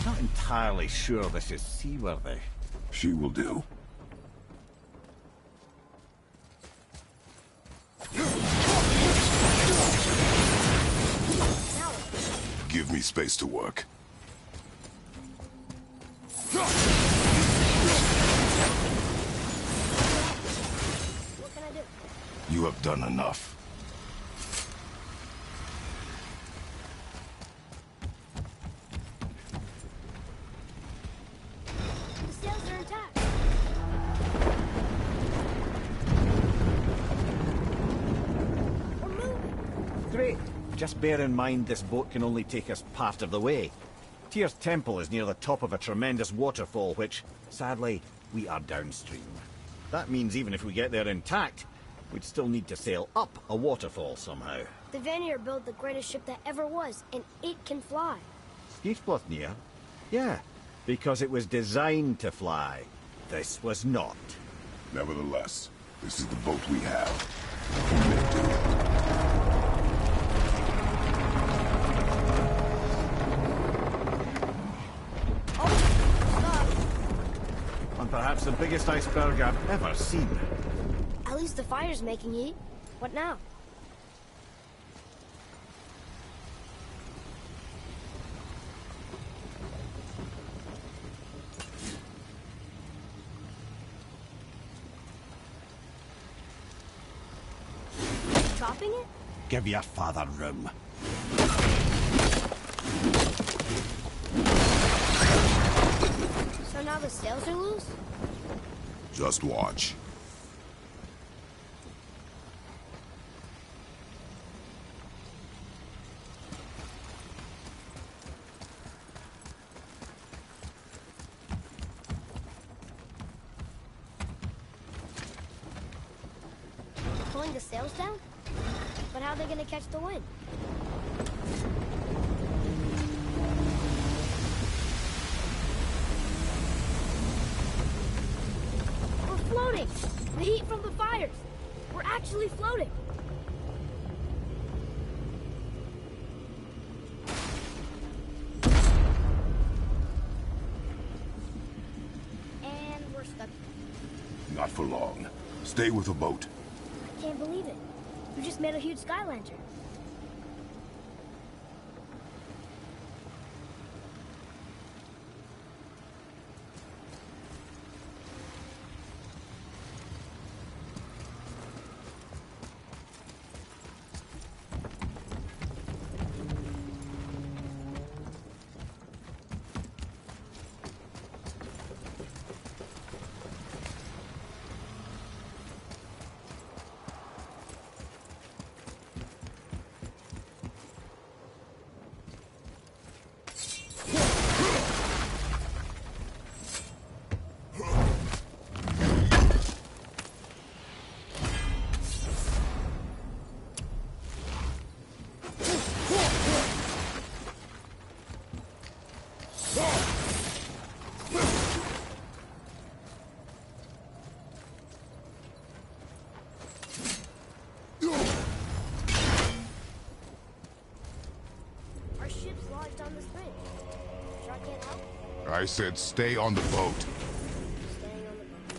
Not entirely sure this is seaworthy. She will do. Give me space to work. What can I do? You have done enough. The sails are intact. We're moving. Great. Just bear in mind this boat can only take us part of the way. Tyr's temple is near the top of a tremendous waterfall which, sadly, we are downstream. That means even if we get there intact, we'd still need to sail up a waterfall somehow. The Vanir built the greatest ship that ever was, and it can fly. Skidbladnir? Yeah, because it was designed to fly. This was not. Nevertheless, this is the boat we have. We may do it. And perhaps the biggest iceberg I've ever seen. At least the fire's making heat. What now? Chopping it? Give your father room. So now the sails are loose? Just watch. Pulling the sails down? But how are they gonna catch the wind? spinning! The heat from the fires! We're actually floating! And we're stuck. Not for long. Stay with the boat. I can't believe it. You just made a huge sky lantern. Our ship's lodged on this bridge. Sure I can't help? I said stay on the boat. Staying on the boat.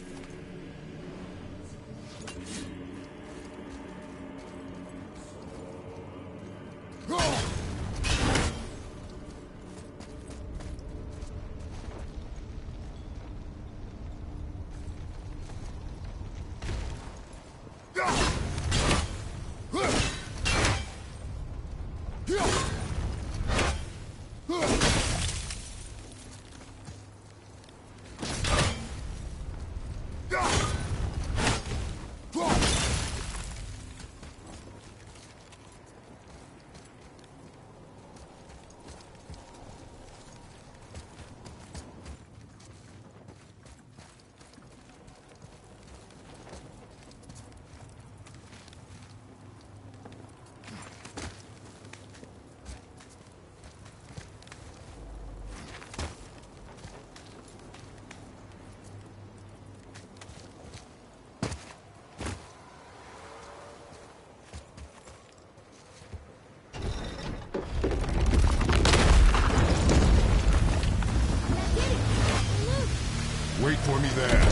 Wait for me there.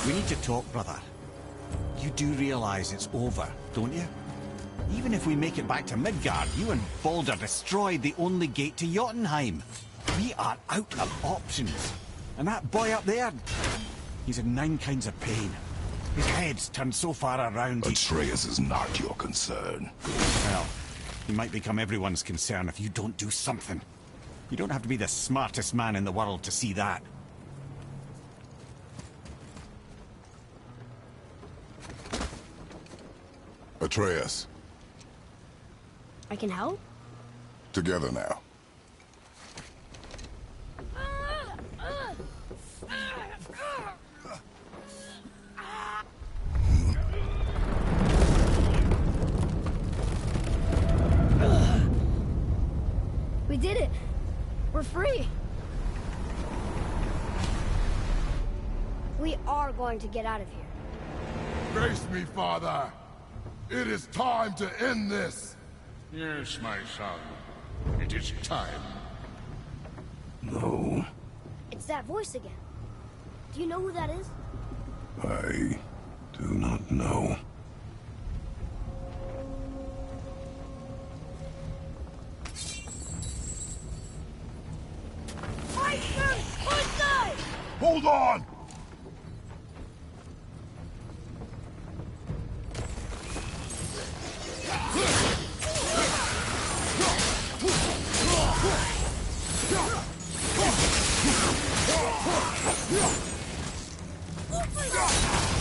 We need to talk, brother. You do realize it's over, don't you? Even if we make it back to Midgard, you and Baldur destroyed the only gate to Jotunheim. We are out of options. And that boy up there, he's in 9 kinds of pain. His head's turned so far around he... Atreus is not your concern. Well, he might become everyone's concern if you don't do something. You don't have to be the smartest man in the world to see that. Atreus, I can help? together now. We did it! We're free! We are going to get out of here. Face me, father. It is time to end this. Yes, my son. It is time. No, It's that voice again. Do you know who that is? I do not know. Fight first! One side! Hold on! Oh my God!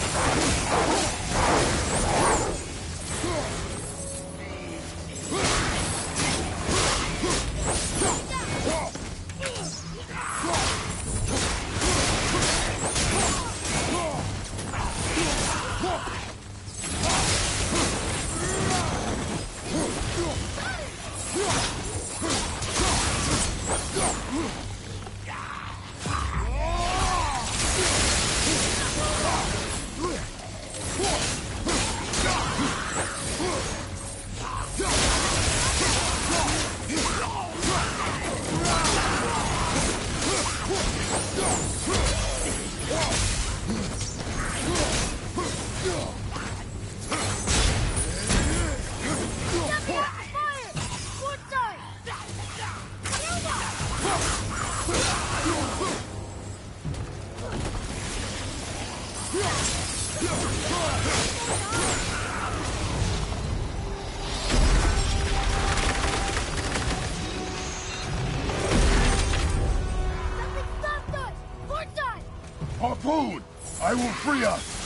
Harpoon! I will free us!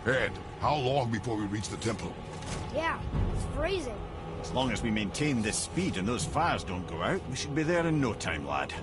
Ed, how long before we reach the temple? Yeah, it's freezing. As long as we maintain this speed and those fires don't go out, we should be there in no time, lad.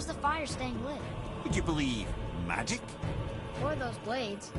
How's the fire staying lit? Would you believe magic? Or those blades?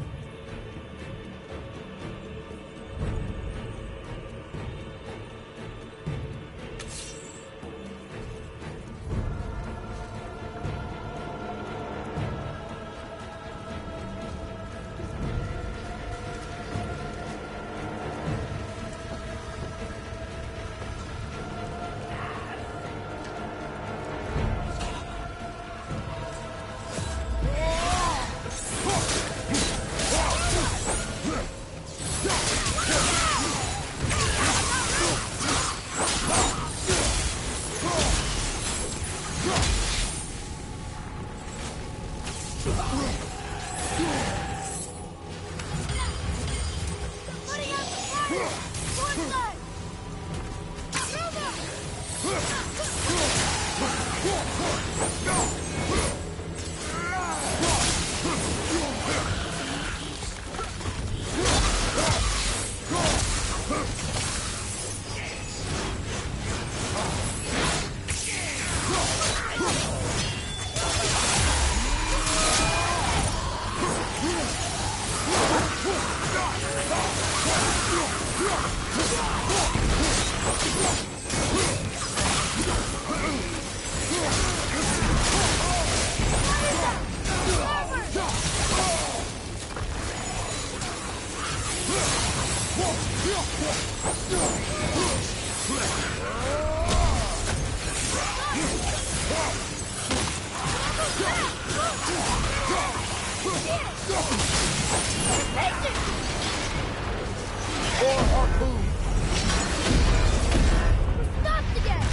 Stopped again!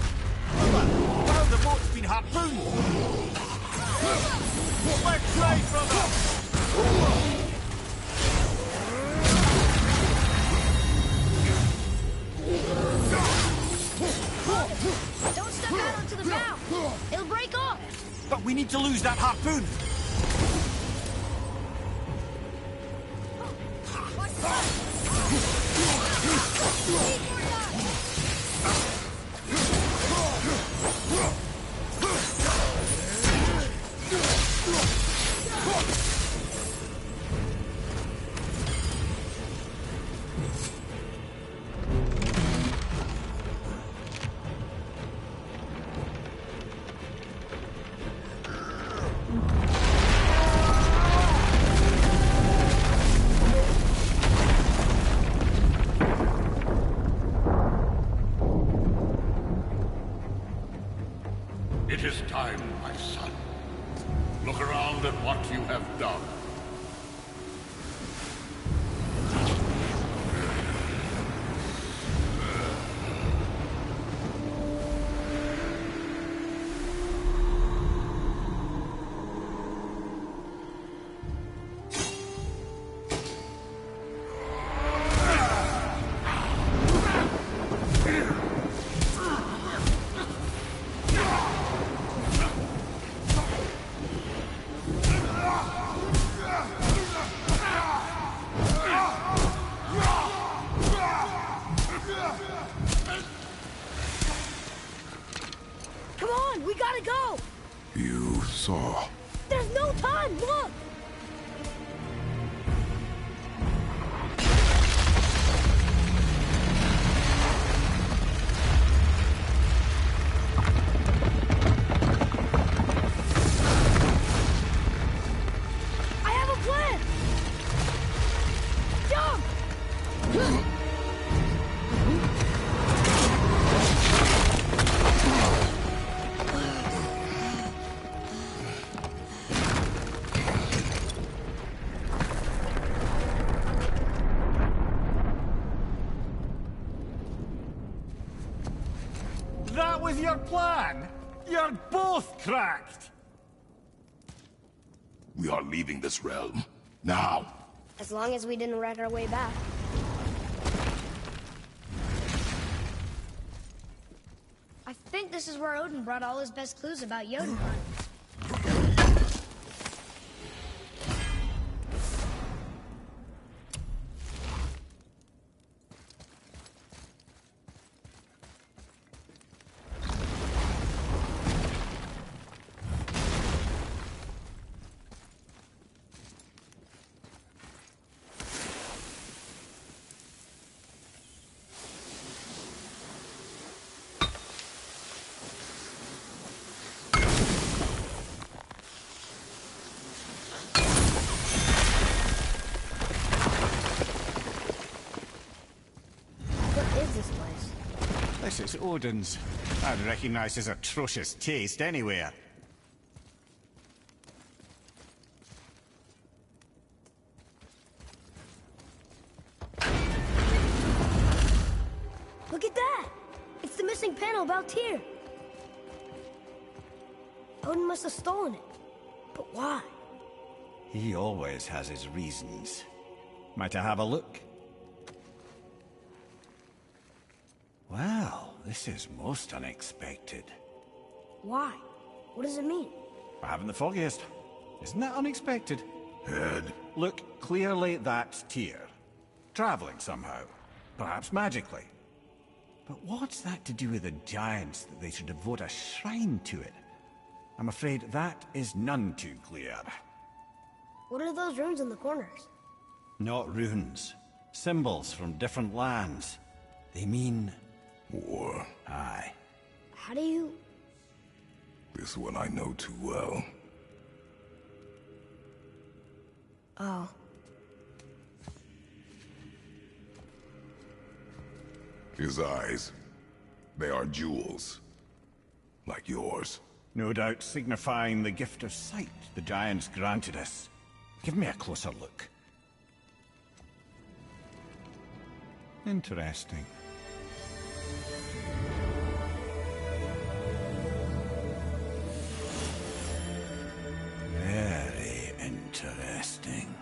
Wow, the boat's been harpooned! Let's try, brother! Don't step out onto the bow! It'll break off! But we need to lose that harpoon! It is time, my son. Look around at what you have done. Come on, we gotta go! You saw. There's no time, look! I have a plan! Jump! That was your plan? You're both cracked! We are leaving this realm. Now. As long as we didn't wreck our way back. I think this is where Odin brought all his best clues about Jotunheim. course, it's Odin's. I'd recognize his atrocious taste anywhere. Look at that! It's the missing panel about Tyr. Odin must have stolen it. But why? He always has his reasons. Might I have a look? Well, this is most unexpected. Why? What does it mean? I haven't the foggiest. Isn't that unexpected? Head. Look, clearly that's Tyr. Traveling somehow. Perhaps magically. But what's that to do with the giants that they should devote a shrine to it? I'm afraid that is none too clear. What are those runes in the corners? Not runes. Symbols from different lands. They mean... War. Aye. How do you... This one I know too well. Oh. His eyes. They are jewels. Like yours. No doubt signifying the gift of sight the giants granted us. Give me a closer look. Interesting. Very interesting.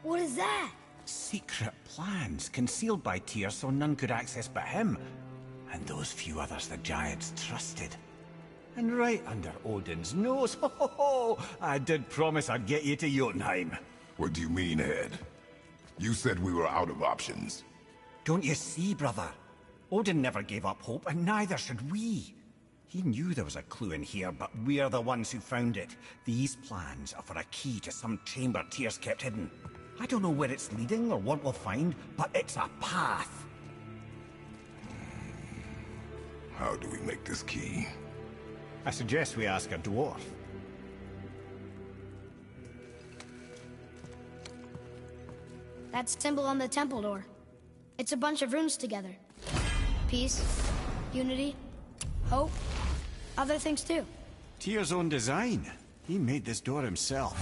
What is that? Secret plans concealed by Tyr so none could access but him, and those few others the giants trusted. And right under Odin's nose, ho ho ho! I did promise I'd get you to Jotunheim. What do you mean, Head? You said we were out of options. Don't you see, brother? Odin never gave up hope, and neither should we. He knew there was a clue in here, but we're the ones who found it. These plans are for a key to some chamber Tyr's kept hidden. I don't know where it's leading or what we'll find, but it's a path. How do we make this key? I suggest we ask a dwarf. That symbol on the temple door. It's a bunch of runes together. Peace, unity, hope, other things too. Tyr's own design. He made this door himself.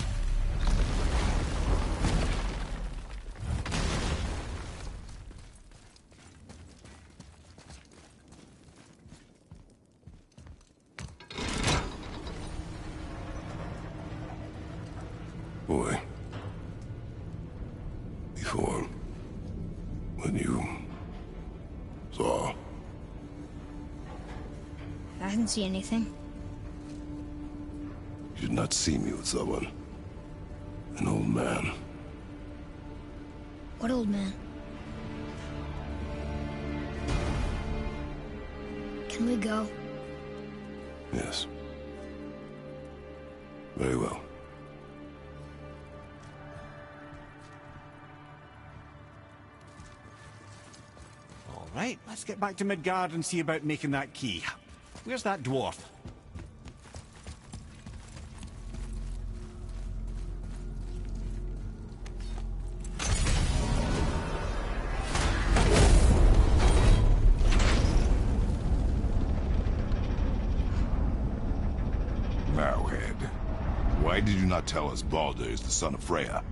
Boy. Before... when you... saw... I didn't see anything. You did not see me with someone. An old man. What old man? Can we go? Yes. Very well. All right, let's get back to Midgard and see about making that key. Where's that dwarf? Now, Head. Why did you not tell us Baldur is the son of Freya?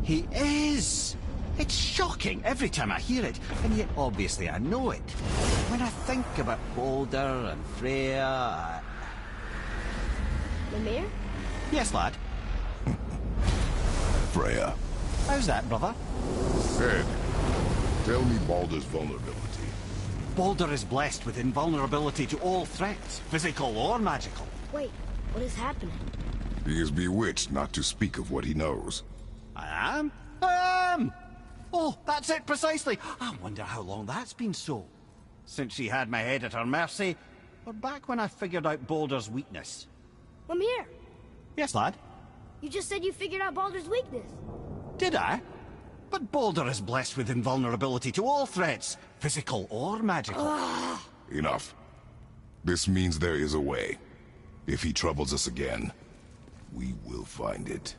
He is! It's shocking every time I hear it, and yet obviously I know it. When I think about Baldur and Freya... Mimir? Yes, lad. Freya. How's that, brother? Head. Tell me Baldur's vulnerability. Baldur is blessed with invulnerability to all threats, physical or magical. Wait, what is happening? He is bewitched not to speak of what he knows. I am? I am! Oh, that's it precisely. I wonder how long that's been so. Since she had my head at her mercy, or back when I figured out Baldur's weakness. Mimir, Yes, lad? you just said you figured out Baldur's weakness. Did I? But Baldur is blessed with invulnerability to all threats, physical or magical. Enough. This means there is a way. If he troubles us again, we will find it.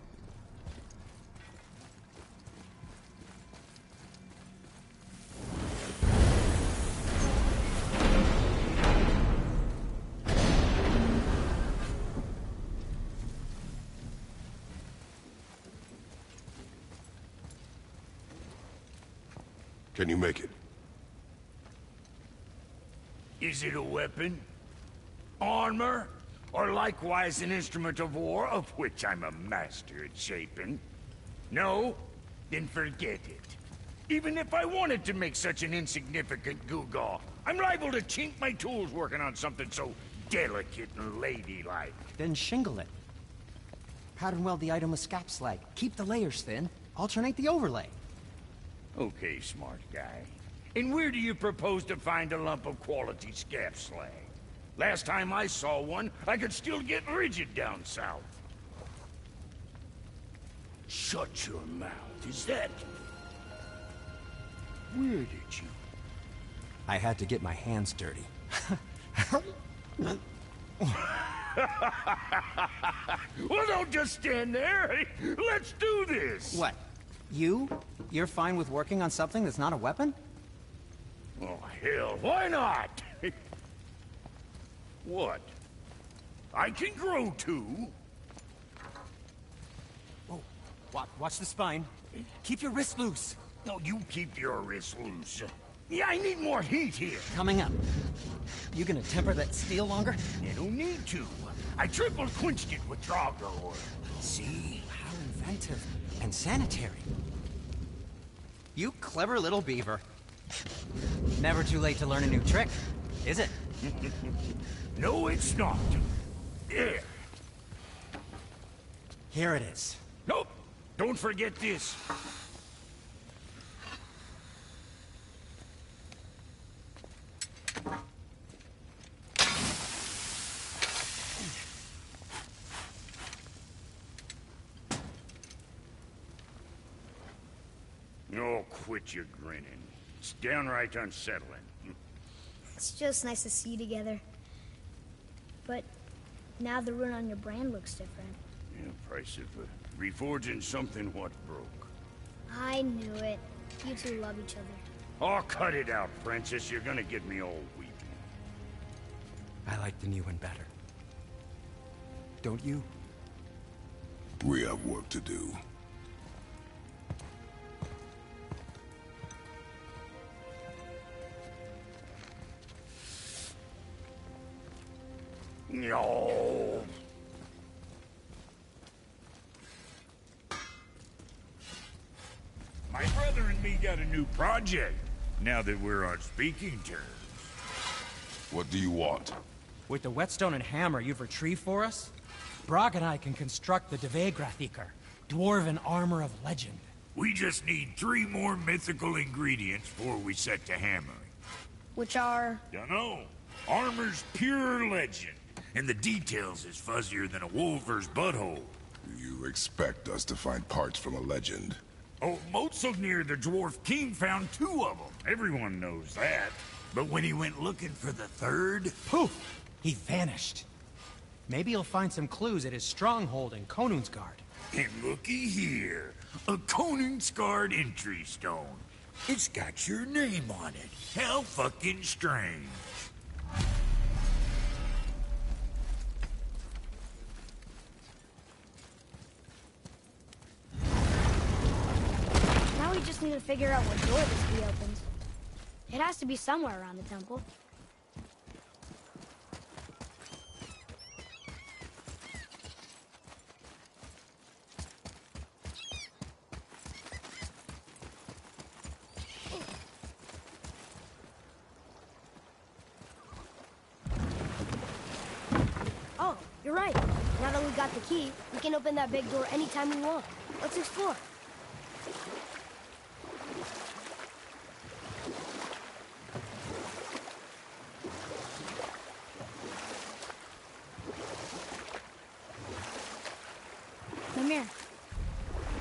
Can you make it? Is it a weapon? Armor? Or likewise an instrument of war, of which I'm a master at shaping? No? Then forget it. Even if I wanted to make such an insignificant gewgaw, I'm liable to chink my tools working on something so delicate and ladylike. Then shingle it. Pattern weld the item with scap slag. Keep the layers thin. Alternate the overlay. Okay, smart guy. And where do you propose to find a lump of quality scap slag? Last time I saw one, I could still get rigid down south. Shut your mouth, is that... Where did you... I had to get my hands dirty. Well, don't just stand there. Let's do this. What? You? You're fine with working on something that's not a weapon? Oh, hell, why not? What? I can grow too. Oh, watch the spine. Keep your wrist loose. No, you keep your wrist loose. Yeah, I need more heat here. Coming up. You gonna temper that steel longer? You don't need to. I triple quenched it with Drago oil. See? How inventive and sanitary. You clever little beaver. Never too late to learn a new trick, is it? No, it's not. There. Here it is. Nope. Don't forget this. Oh, quit your grinning. It's downright unsettling. It's just nice to see you together. But now the rune on your brand looks different. Yeah, price of reforging something what broke. I knew it. You two love each other. Oh, cut it out, Princess. You're gonna get me all weepy. I like the new one better. Don't you? We have work to do. No. My brother and me got a new project, now that we're on speaking terms. What do you want? With the whetstone and hammer you've retrieved for us, Brok and I can construct the Dvegrathikar, dwarven armor of legend. We just need 3 more mythical ingredients before we set to hammering. Which are... Dunno. Armor's pure legend, and the details is fuzzier than a wolver's butthole. You expect us to find parts from a legend? Oh, Motsognir the Dwarf King found 2 of them. Everyone knows that. But when he went looking for the 3rd... Poof! He vanished. Maybe he'll find some clues at his stronghold in Konungsgard. And looky here. A Konungsgard entry stone. It's got your name on it. How fucking strange. Now we just need to figure out what door this key opens. It has to be somewhere around the temple. Oh, you're right. Now that we got the key, we can open that big door anytime we want. Let's explore. Mimir,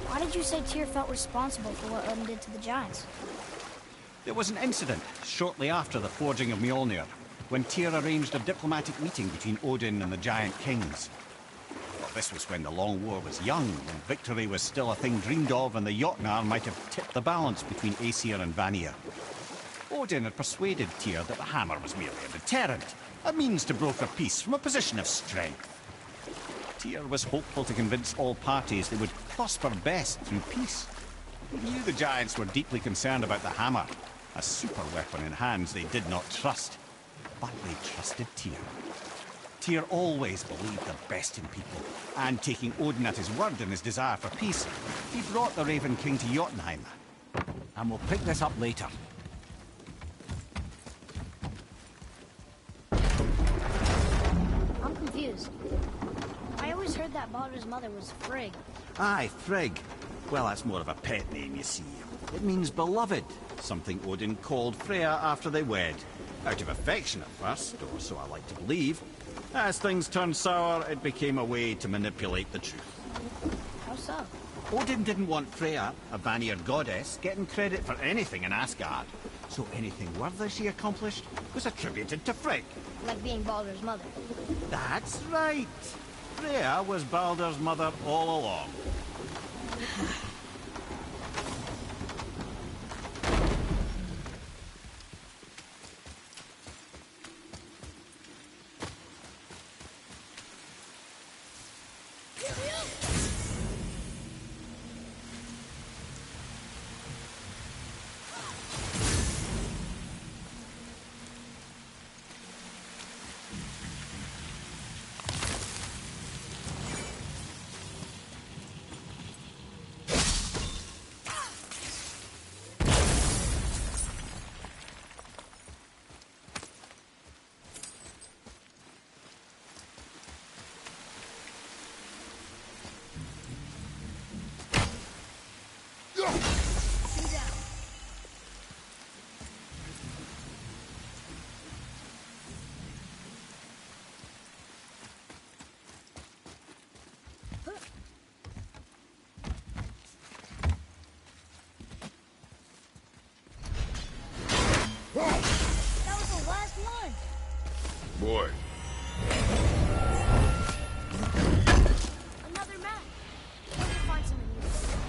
why did you say Tyr felt responsible for what Odin did to the Giants? There was an incident shortly after the forging of Mjolnir, when Tyr arranged a diplomatic meeting between Odin and the Giant Kings. Well, this was when the Long War was young, and victory was still a thing dreamed of, and the Jotnar might have tipped the balance between Aesir and Vanir. Odin had persuaded Tyr that the hammer was merely a deterrent, a means to broker peace from a position of strength. Tyr was hopeful to convince all parties they would prosper best through peace. He knew the Giants were deeply concerned about the hammer, a super weapon in hands they did not trust. But they trusted Tyr. Tyr always believed the best in people, and taking Odin at his word in his desire for peace, he brought the Raven King to Jotunheim. And we'll pick this up later. I'm confused. I always heard that Baldur's mother was Frigg. Aye, Frigg. Well, that's more of a pet name, you see. It means beloved, something Odin called Freya after they wed. Out of affection at first, or so I like to believe. As things turned sour, it became a way to manipulate the truth. How so? Odin didn't want Freya, a Vanir goddess, getting credit for anything in Asgard. So anything worthy she accomplished was attributed to Frigg. Like being Baldur's mother. That's right. Freya was Baldur's mother all along. That was the last one! Boy, Another map! Let me find something useful.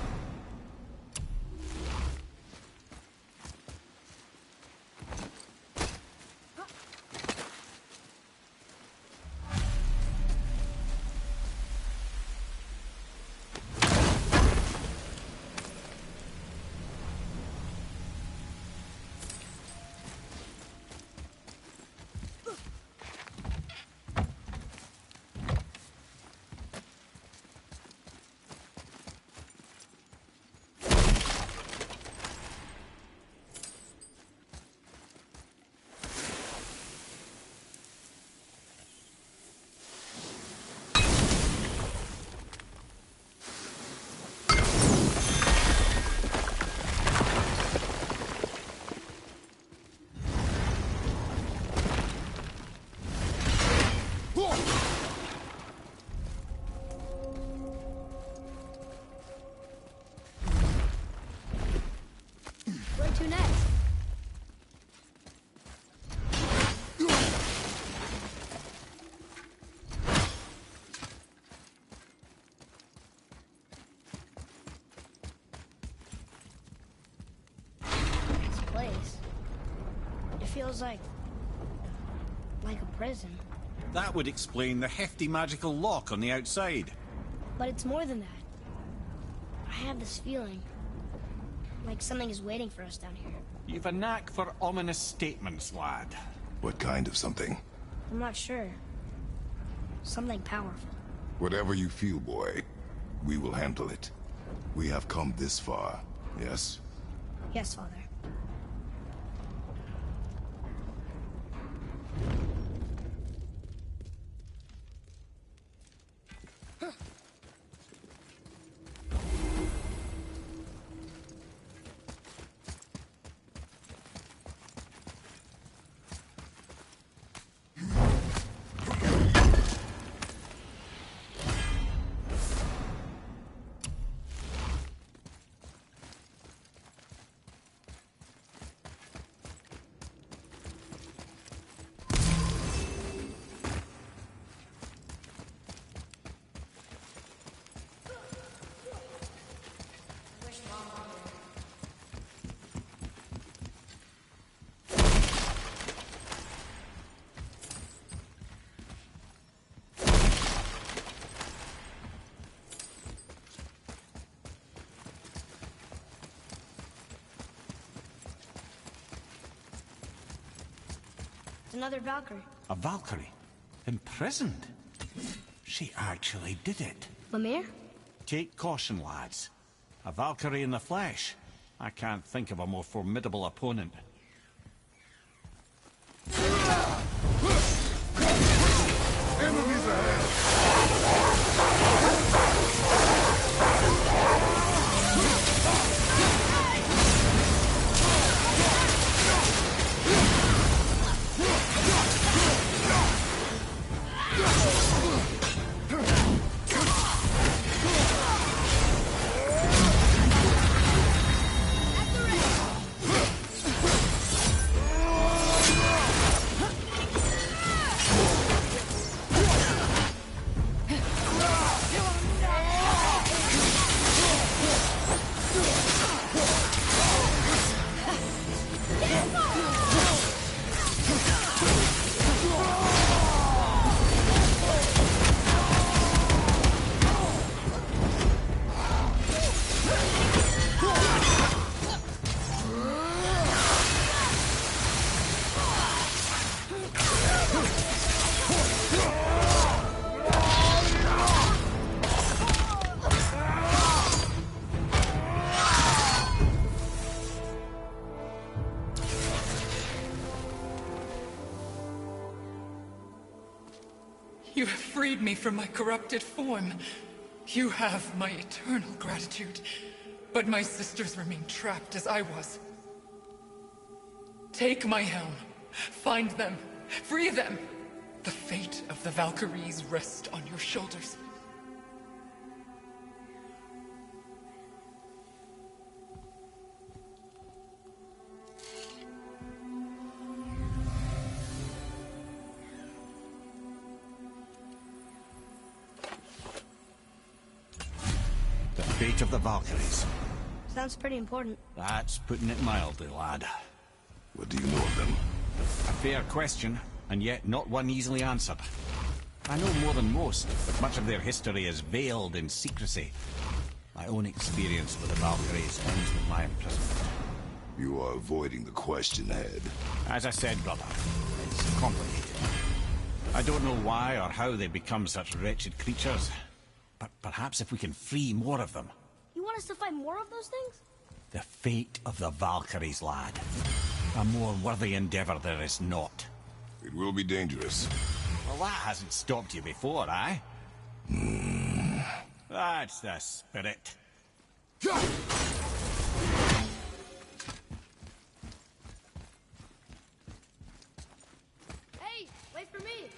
Where to next? This place. It feels like a prison. That would explain the hefty magical lock on the outside. But it's more than that. I have this feeling. Like something is waiting for us down here. You've a knack for ominous statements, lad. what kind of something? I'm not sure. Something powerful. Whatever you feel, boy, we will handle it. We have come this far, yes? Yes, Father. It's another Valkyrie. A Valkyrie? Imprisoned? She actually did it. Mimir? Take caution, lads. A Valkyrie in the flesh. I can't think of a more formidable opponent. Enemies ahead! You have freed me from my corrupted form. You have my eternal gratitude. But my sisters remain trapped as I was. Take my helm. Find them. Free them. The fate of the Valkyries rests on your shoulders. The fate of the Valkyries. Sounds pretty important. That's putting it mildly, lad. What do you know of them? A fair question, and yet not one easily answered. I know more than most, but much of their history is veiled in secrecy. My own experience with the Valkyries ends with my imprisonment. You are avoiding the question, Head. As I said, brother, it's complicated. I don't know why or how they become such wretched creatures, but perhaps if we can free more of them. You want us to fight more of those things? The fate of the Valkyries, lad. A more worthy endeavor there is not. It will be dangerous. Well, that hasn't stopped you before, eh? That's the spirit. Hey, wait for me!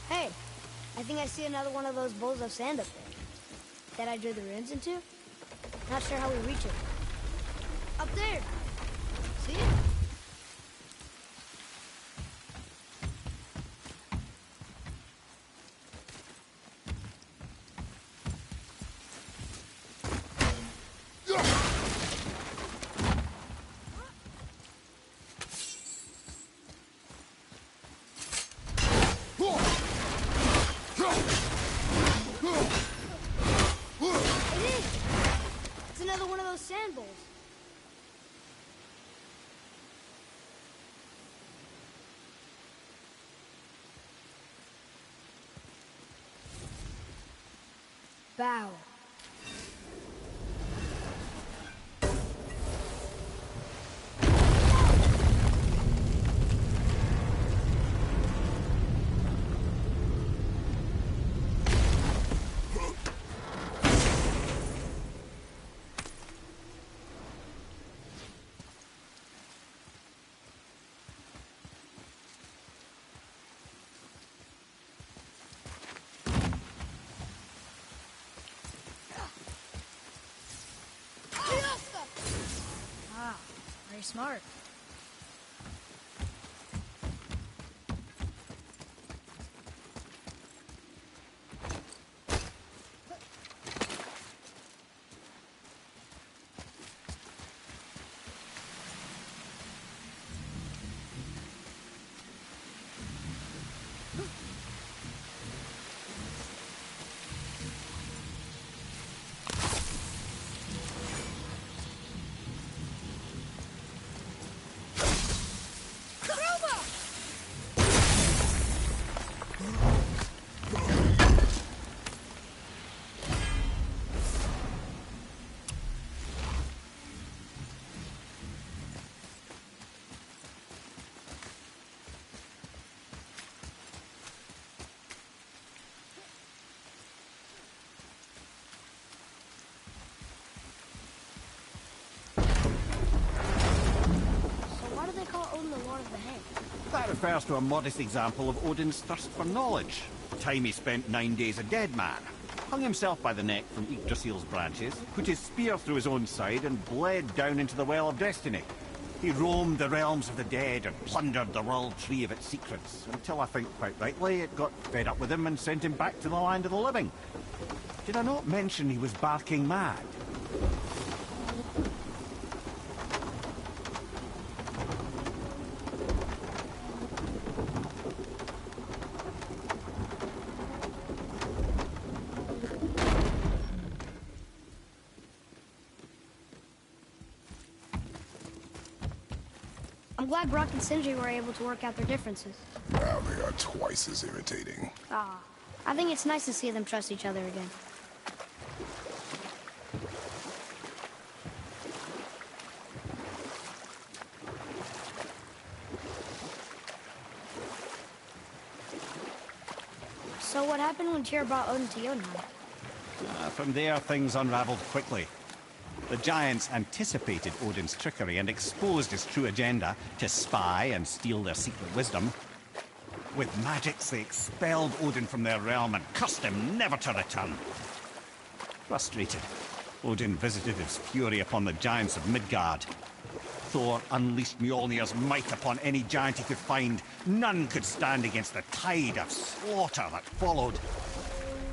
Hey, I think I see another one of those bowls of sand up there. That I drew the runes into? Not sure how we reach it. Up there! See it? those sand bowls? Bow. Very smart. That refers to a modest example of Odin's thirst for knowledge. The time he spent 9 days a dead man. Hung himself by the neck from Yggdrasil's branches, put his spear through his own side and bled down into the Well of Destiny. He roamed the realms of the dead and plundered the World Tree of its secrets, until I think quite rightly it got fed up with him and sent him back to the land of the living. Did I not mention he was barking mad? I'm glad Brock and Sindri were able to work out their differences. Now they are twice as irritating. I think it's nice to see them trust each other again. So what happened when Tyr brought Odin to Jotunheim? From there, things unraveled quickly. The giants anticipated Odin's trickery and exposed his true agenda to spy and steal their secret wisdom. With magics, they expelled Odin from their realm and cursed him never to return. Frustrated, Odin visited his fury upon the giants of Midgard. Thor unleashed Mjolnir's might upon any giant he could find. None could stand against the tide of slaughter that followed.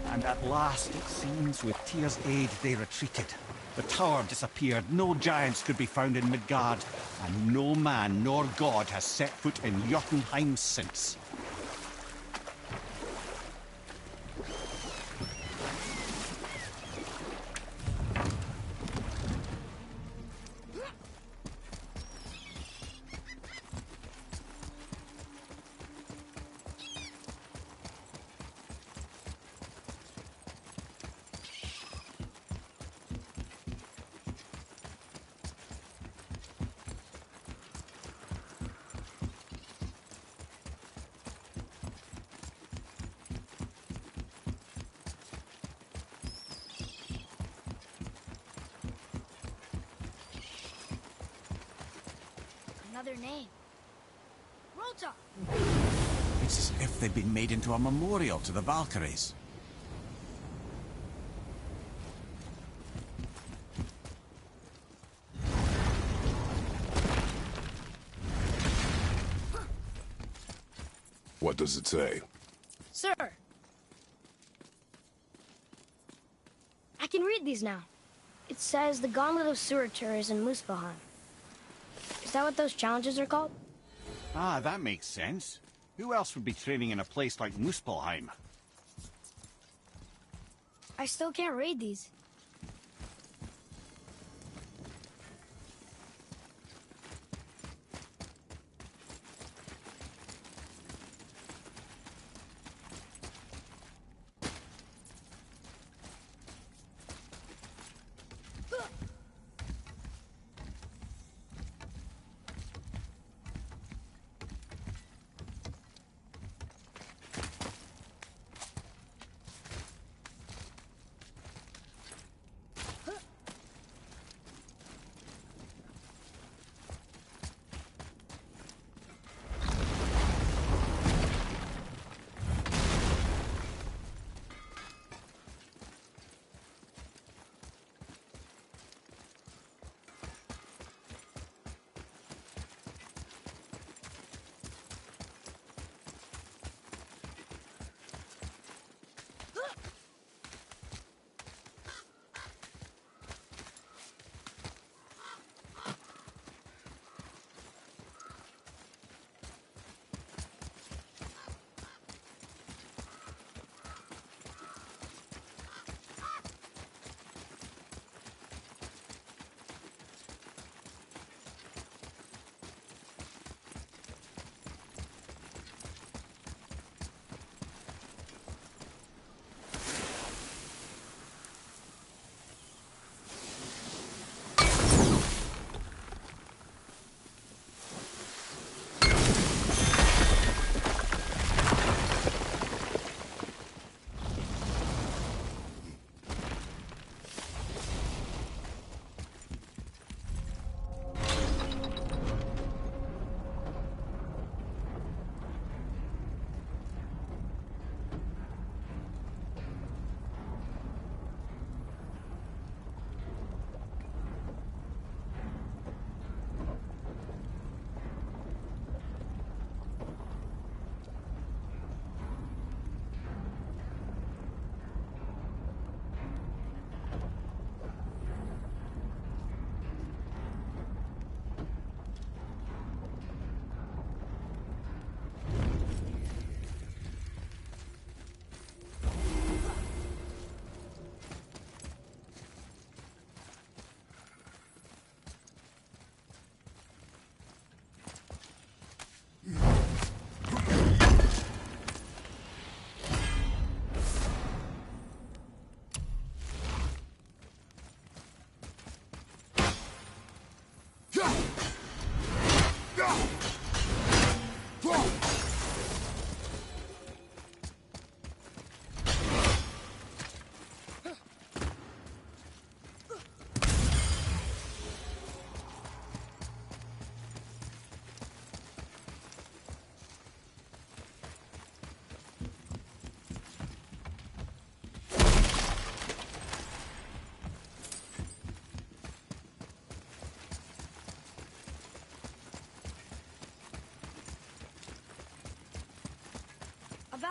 And at last, it seems, with Tyr's aid, they retreated. The tower disappeared, no giants could be found in Midgard, and no man nor god has set foot in Jotunheim since. Another name. Rota! It's as if they'd been made into a memorial to the Valkyries. What does it say? Sir! I can read these now. It says the Gauntlet of Surtur is in Muspelheim. Is that what those challenges are called? Ah, that makes sense. Who else would be training in a place like Muspelheim? I still can't read these.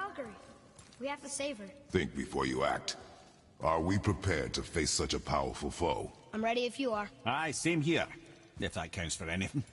Valkyrie. We have to save her. Think before you act. Are we prepared to face such a powerful foe? I'm ready if you are. Aye, same here. If that counts for anything.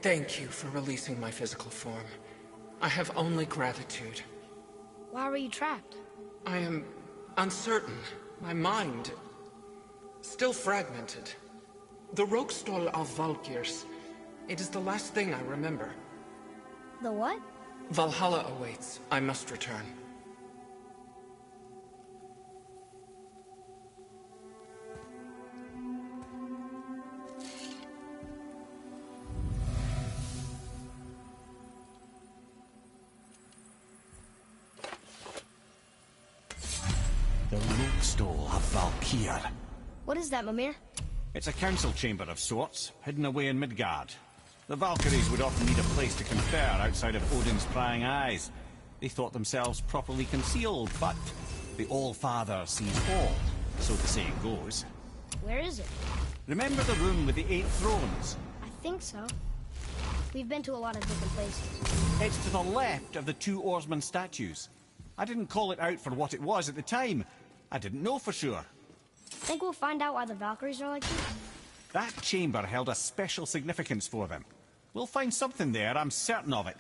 Thank you for releasing my physical form. I have only gratitude. Why were you trapped? I am uncertain. My mind still fragmented. The Rokstol of Valkyrs. It is the last thing I remember. The what? Valhalla awaits. I must return. The Rokstol of Valkyr. What is that, Mimir? It's a council chamber of sorts, hidden away in Midgard. The Valkyries would often need a place to confer outside of Odin's prying eyes. They thought themselves properly concealed, but the All-Father sees all, so the saying goes. Where is it? Remember the room with the 8 thrones? I think so. We've been to a lot of different places. It's to the left of the two oarsman statues. I didn't call it out for what it was at the time. I didn't know for sure. Think we'll find out why the Valkyries are like this? That chamber held a special significance for them. We'll find something there, I'm certain of it.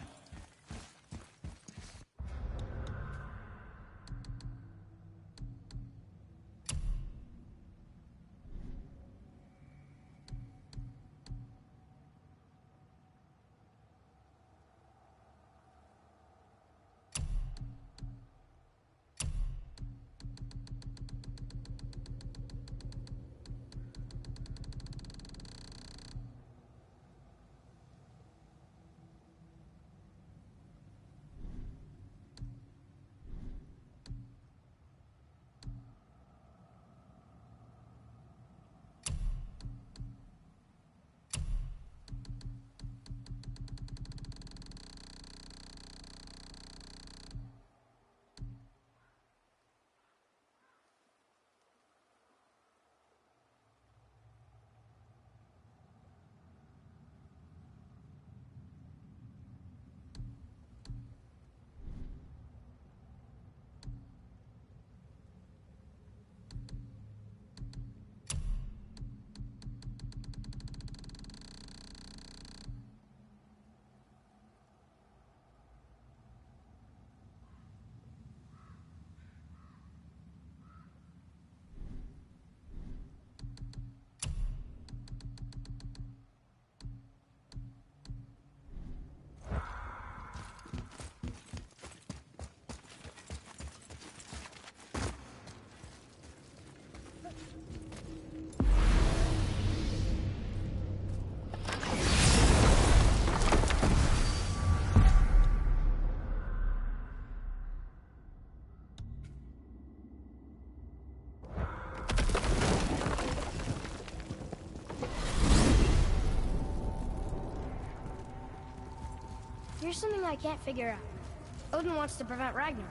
Here's something I can't figure out. Odin wants to prevent Ragnarok,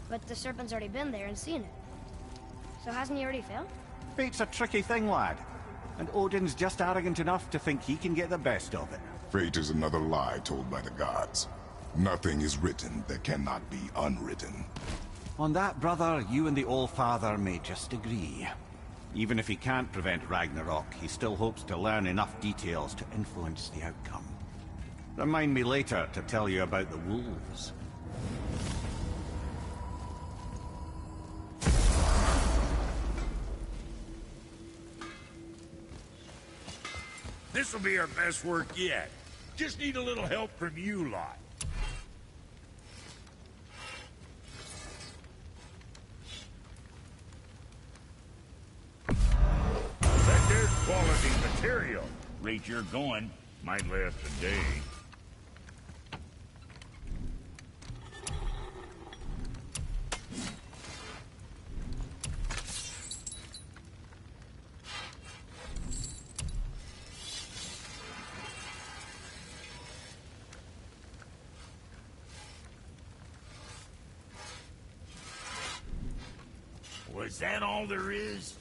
but the Serpent's already been there and seen it. So hasn't he already failed? Fate's a tricky thing, lad. And Odin's just arrogant enough to think he can get the best of it. Fate is another lie told by the gods. Nothing is written that cannot be unwritten. On that, brother, you and the All-Father may just agree. Even if he can't prevent Ragnarok, he still hopes to learn enough details to influence the outcome. Remind me later to tell you about the wolves. This'll be our best work yet. Just need a little help from you lot. That there's quality material. Rate you're going. Might last a day. Was that all there is?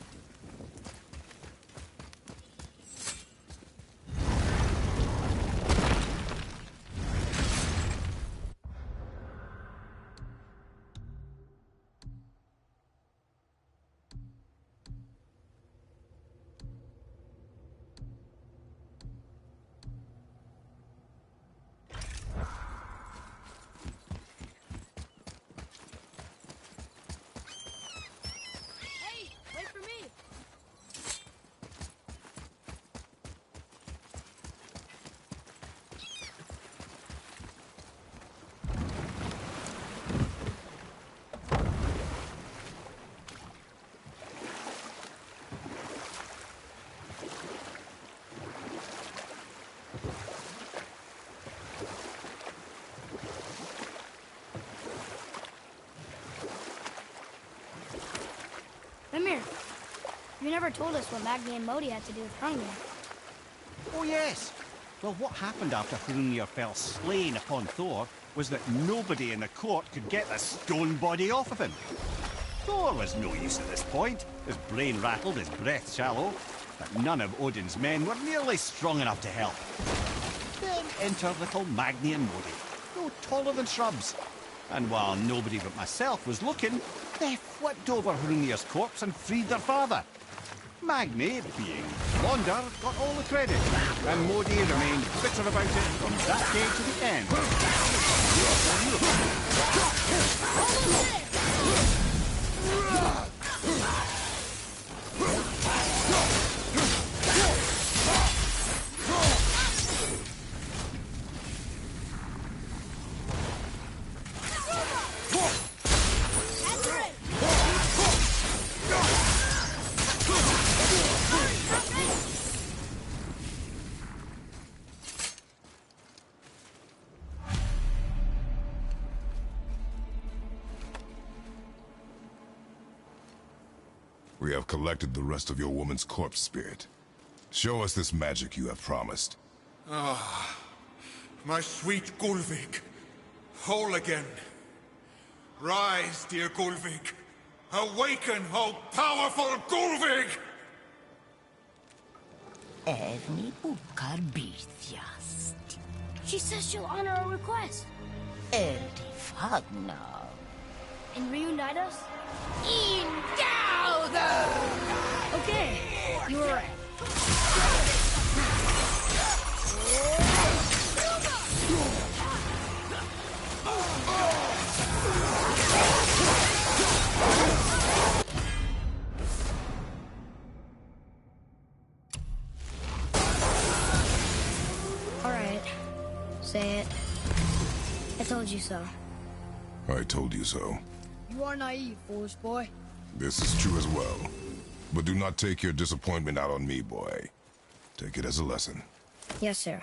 Mimir, you never told us what Magni and Modi had to do with Hrungnir. Oh yes! Well, what happened after Hrungnir fell slain upon Thor was that nobody in the court could get the stone body off of him. Thor was no use at this point, his brain rattled, his breath shallow, but none of Odin's men were nearly strong enough to help. Then enter little Magni and Modi, no taller than shrubs. And while nobody but myself was looking, they flipped over Hrungnir's corpse and freed their father. Magni, being blonder, got all the credit, and Modi remained bitter about it from that day to the end. We have collected the rest of your woman's corpse spirit. Show us this magic you have promised. Ah, my sweet Gulvik. Whole again. Rise, dear Gulvik. Awaken, O powerful Gulvik! Erni ukar bitjast. She says she'll honor our request. Erdi fagna. And reunite us? Indauder! Okay, you were right. Alright, say it. I told you so. I told you so. You are naive, foolish boy. This is true as well. But do not take your disappointment out on me, boy. Take it as a lesson. Yes, sir.